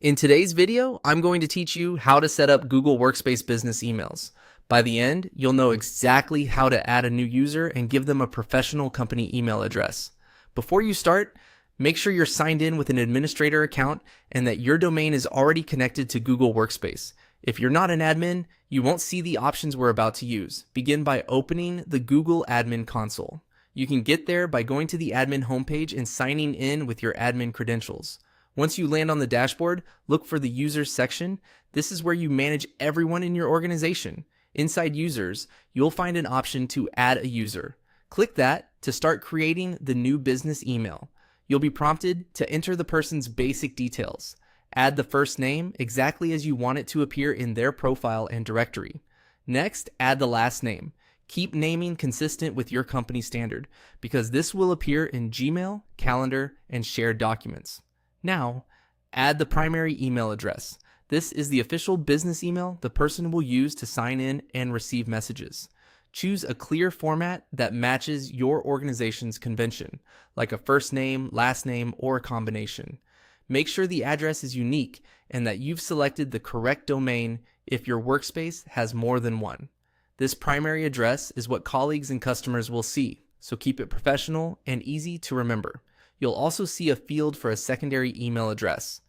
In today's video, I'm going to teach you how to set up Google Workspace business emails. By the end, you'll know exactly how to add a new user and give them a professional company email address. Before you start, make sure you're signed in with an administrator account and that your domain is already connected to Google Workspace. If you're not an admin, you won't see the options we're about to use. Begin by opening the Google Admin Console. You can get there by going to the admin homepage and signing in with your admin credentials. Once you land on the dashboard, look for the Users section. This is where you manage everyone in your organization. Inside Users, you'll find an option to add a user. Click that to start creating the new business email. You'll be prompted to enter the person's basic details. Add the first name exactly as you want it to appear in their profile and directory. Next, add the last name. Keep naming consistent with your company standard because this will appear in Gmail, Calendar, and shared documents. Now, add the primary email address. This is the official business email the person will use to sign in and receive messages. Choose a clear format that matches your organization's convention, like a first name, last name, or a combination. Make sure the address is unique and that you've selected the correct domain if your workspace has more than one. This primary address is what colleagues and customers will see, so keep it professional and easy to remember. You'll also see a field for a secondary email address.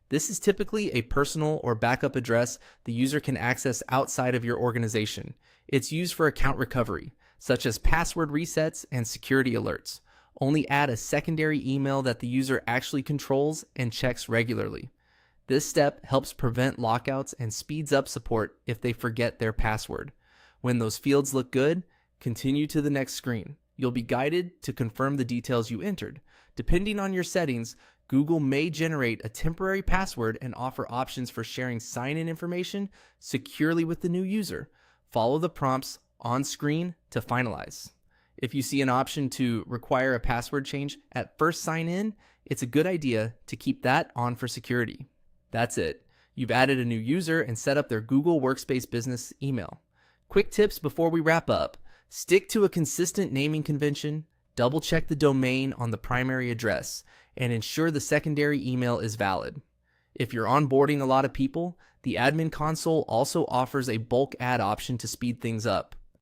This is typically a personal or backup address the user can access outside of your organization. It's used for account recovery, such as password resets and security alerts. Only add a secondary email that the user actually controls and checks regularly. This step helps prevent lockouts and speeds up support if they forget their password. When those fields look good, continue to the next screen. You'll be guided to confirm the details you entered. Depending on your settings, Google may generate a temporary password and offer options for sharing sign-in information securely with the new user. Follow the prompts on screen to finalize. If you see an option to require a password change at first sign in, it's a good idea to keep that on for security. That's it. You've added a new user and set up their Google Workspace business email. Quick tips before we wrap up. Stick to a consistent naming convention, double check the domain on the primary address, and ensure the secondary email is valid. If you're onboarding a lot of people, the admin console also offers a bulk add option to speed things up.